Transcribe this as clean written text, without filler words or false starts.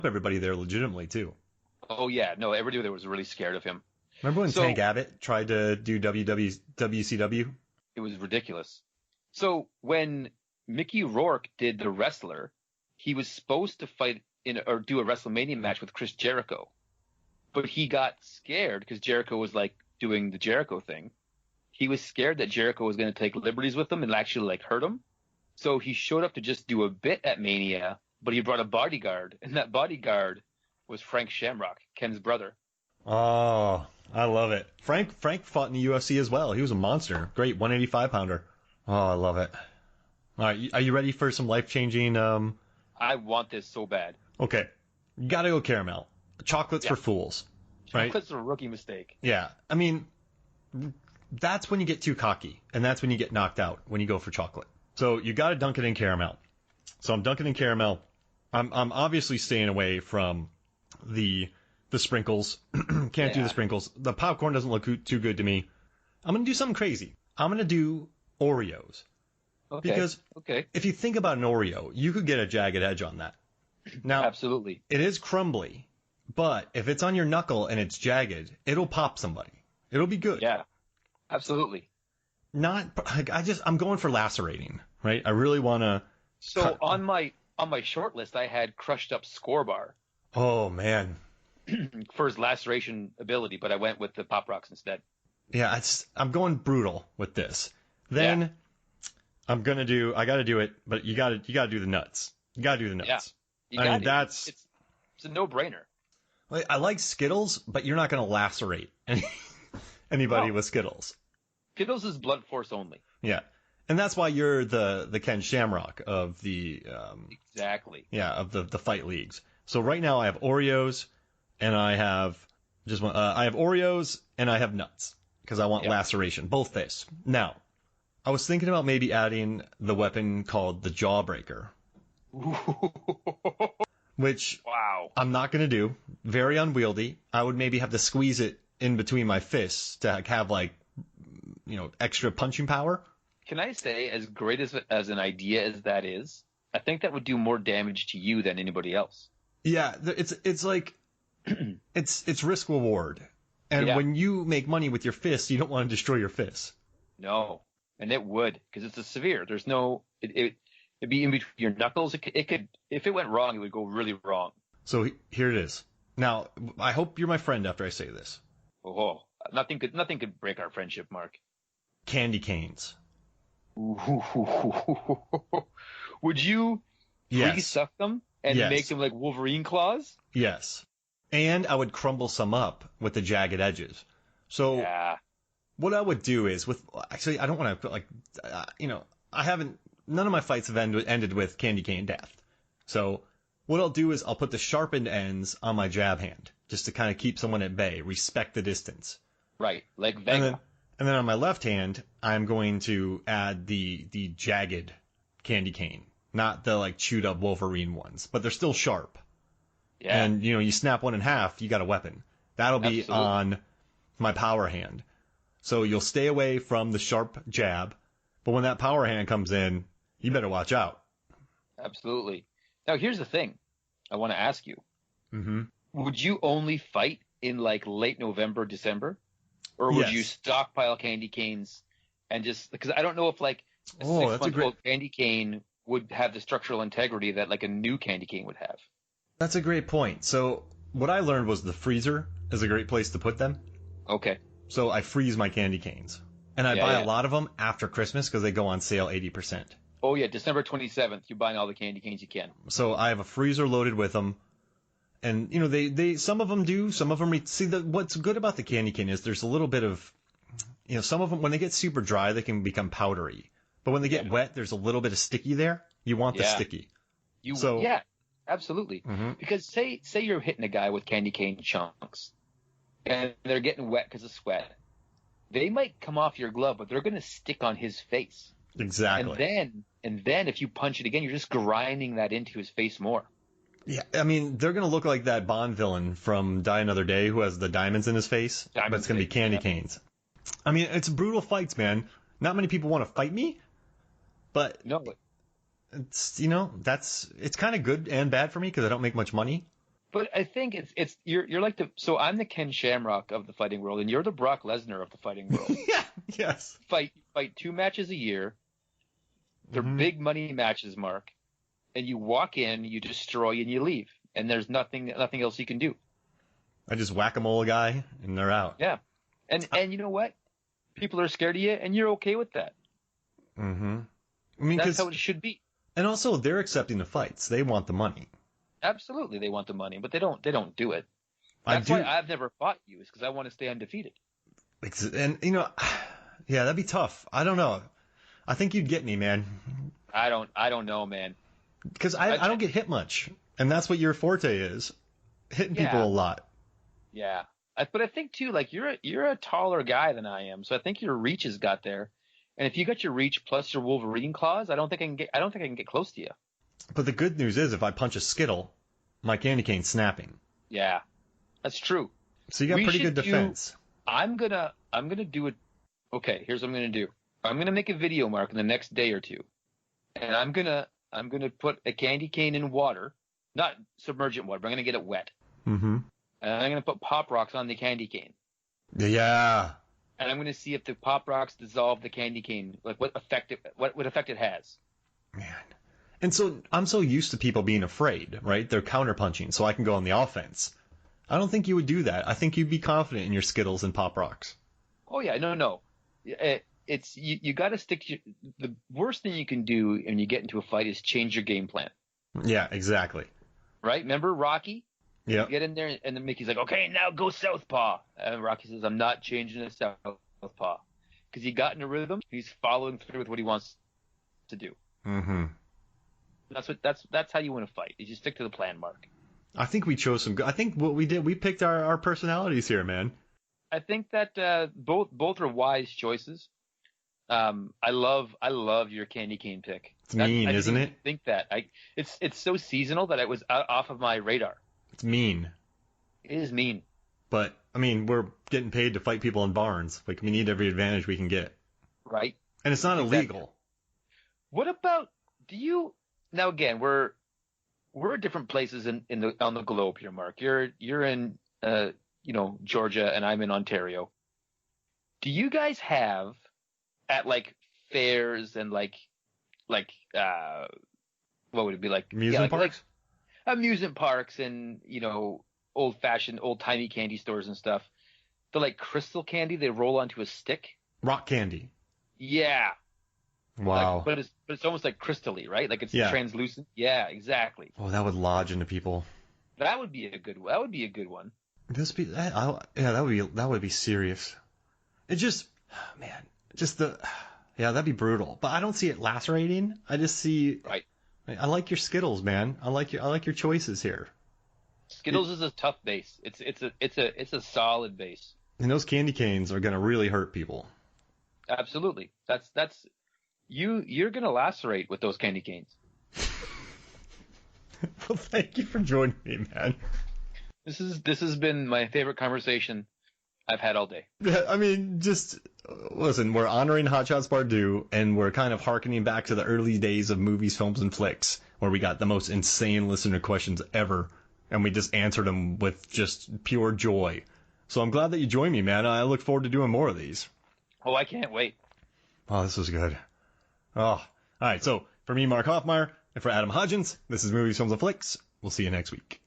everybody there legitimately too. Oh yeah, no, everybody there was really scared of him. Remember when So Tank Abbott tried to do WCW? it was ridiculous. So when Mickey Rourke did The Wrestler, he was supposed to fight in or do a WrestleMania match with Chris Jericho, but he got scared because Jericho was like doing the Jericho thing. He was scared that Jericho was going to take liberties with him and actually like hurt him. So he showed up to just do a bit at Mania, but he brought a bodyguard, and that bodyguard was Frank Shamrock, Ken's brother. Oh, I love it. Frank fought in the UFC as well. He was a monster. Great 185 pounder. Oh, I love it. All right, are you ready for some life changing? I want this so bad. Okay, you gotta go caramel. Chocolates for fools, right? Chocolate's a rookie mistake. Yeah, I mean, that's when you get too cocky, and that's when you get knocked out when you go for chocolate. So you gotta dunk it in caramel. So I'm dunking in caramel. I'm obviously staying away from the sprinkles. Can't do the sprinkles. The popcorn doesn't look too good to me. I'm gonna do something crazy. I'm gonna do Oreos. Okay. Because if you think about an Oreo, you could get a jagged edge on that. Now, absolutely, it is crumbly, but if it's on your knuckle and it's jagged, it'll pop somebody. It'll be good. Yeah, absolutely. I'm going for lacerating, right? I really want to. So on my short list, I had crushed up Score Bar. Oh man. For his laceration ability, but I went with the Pop Rocks instead. Yeah, I'm going brutal with this. Then I got to do it, but you got to do the nuts. You got to do the nuts. Yeah. It's a no-brainer. I like Skittles, but you're not going to lacerate anybody with Skittles. Skittles is blunt force only. Yeah. And that's why you're the Ken Shamrock of the exactly. Yeah, of the fight leagues. So right now I have Oreos and I have Oreos and I have nuts because I want laceration, both this. Now, I was thinking about maybe adding the weapon called the Jawbreaker. Which I'm not going to do. Very unwieldy. I would maybe have to squeeze it in between my fists to have extra punching power. Can I say, as great as an idea as that is, I think that would do more damage to you than anybody else. Yeah, it's like it's risk reward. And when you make money with your fists, you don't want to destroy your fists. No, and it would because it's a severe. There's no it'd be in between your knuckles. It could if it went wrong, it would go really wrong. So here it is. Now, I hope you're my friend after I say this. Oh, nothing could break our friendship, Mark. Candy canes. Would you re-suck them and make them like Wolverine claws? Yes. And I would crumble some up with the jagged edges. So what I would do is actually, I don't want to none of my fights have ended with candy cane death. So what I'll do is I'll put the sharpened ends on my jab hand just to kind of keep someone at bay, respect the distance. Right. Like Vega. And then on my left hand, I'm going to add the jagged candy cane, not the like chewed up Wolverine ones, but they're still sharp. Yeah. And you snap one in half, you got a weapon. That'll be on my power hand. So you'll stay away from the sharp jab, but when that power hand comes in, you better watch out. Absolutely. Now here's the thing I want to ask you. Mm-hmm. Would you only fight in like late November, December? Or would you stockpile candy canes and just because I don't know if like a 6-month-old candy cane would have the structural integrity that like a new candy cane would have. That's a great point. So what I learned was the freezer is a great place to put them. Okay. So I freeze my candy canes. And I buy a lot of them after Christmas because they go on sale 80%. Oh, yeah. December 27th, you're buying all the candy canes you can. So I have a freezer loaded with them. And, they some of them do, some of them... what's good about the candy cane is there's a little bit of... some of them, when they get super dry, they can become powdery. But when they get wet, there's a little bit of sticky there. You want the sticky. Yeah, absolutely. Mm-hmm. Because say you're hitting a guy with candy cane chunks, and they're getting wet because of sweat. They might come off your glove, but they're going to stick on his face. Exactly. And then if you punch it again, you're just grinding that into his face more. Yeah, I mean, they're going to look like that Bond villain from Die Another Day who has the diamonds in his face, but it's going to be candy canes. I mean, it's brutal fights, man. Not many people want to fight me, but it's, it's kind of good and bad for me because I don't make much money. But I think you're like so I'm the Ken Shamrock of the fighting world, and you're the Brock Lesnar of the fighting world. Yeah. Yes. Fight 2 matches a year. They're big money matches, Mark. And you walk in, you destroy, and you leave. And there's nothing else you can do. I just whack-a-mole a guy, and they're out. Yeah. And you know what? People are scared of you, and you're okay with that. Mm-hmm. I mean, that's how it should be. And also, they're accepting the fights. They want the money. Absolutely, they want the money, but they don't do it. That's why I've never fought you, is because I want to stay undefeated. And, yeah, that'd be tough. I don't know. I think you'd get me, man. I don't know, man. Because I don't get hit much, and that's what your forte is, hitting people a lot. Yeah, but I think too, like you're a taller guy than I am, so I think your reach has got there. And if you got your reach plus your Wolverine claws, I don't think I can get close to you. But the good news is, if I punch a Skittle, my candy cane's snapping. Yeah, that's true. So you got pretty good defense. I'm gonna do it. Okay, here's what I'm gonna do. I'm gonna make a video, Mark, in the next day or two, and I'm gonna put a candy cane in water, not submergent water, but I'm gonna get it wet. Mm-hmm. And I'm gonna put Pop Rocks on the candy cane. Yeah. And I'm gonna see if the Pop Rocks dissolve the candy cane, like what effect it has. Man. And so I'm so used to people being afraid, right? They're counterpunching, so I can go on the offense. I don't think you would do that. I think you'd be confident in your Skittles and Pop Rocks. Oh yeah, no. It's you got to stick to the worst thing you can do when you get into a fight is change your game plan. Yeah, exactly. Right? Remember Rocky? Yeah. You get in there and then Mickey's like, okay, now go southpaw. And Rocky says, I'm not changing to southpaw. Because he got in a rhythm. He's following through with what he wants to do. Mm-hmm. That's how you win a fight. You just stick to the plan, Mark. I think we chose some good. I think what we did, we picked our personalities here, man. I think that both are wise choices. I love your candy cane pick. It's mean, isn't it? I think that it's so seasonal that it was off of my radar. It's mean. It is mean. But I mean, we're getting paid to fight people in barns. Like, we need every advantage we can get. Right. And it's not illegal. What about now? Again, we're at different places on the globe here, Mark. You're in Georgia, and I'm in Ontario. Do you guys have at like fairs and like what would it be like? Amusement parks? Like amusement parks and old-fashioned, old-timey candy stores and stuff. The like crystal candy they roll onto a stick. Rock candy. Yeah. Wow. But it's almost like crystally, right? Like it's translucent. Yeah, exactly. Oh, that would lodge into people. That would be a good one. That would be serious. It just, man, that'd be brutal. But I don't see it lacerating. I just see. Right. I like your Skittles, man. I like your choices here. Skittles is a tough base. It's a solid base. And those candy canes are gonna really hurt people. Absolutely. That's you're gonna lacerate with those candy canes. Well, thank you for joining me, man. This has been my favorite conversation I've had all day. Yeah, I mean, just listen. We're honoring Hot Shots Part 2, and we're kind of harkening back to the early days of movies, films, and flicks, where we got the most insane listener questions ever, and we just answered them with just pure joy. So I'm glad that you joined me, man. I look forward to doing more of these. Oh, I can't wait. Oh, this was good. Oh, all right. So for me, Mark Hoffmeyer, and for Adam Hodgins, this is Movies, Films, and Flicks. We'll see you next week.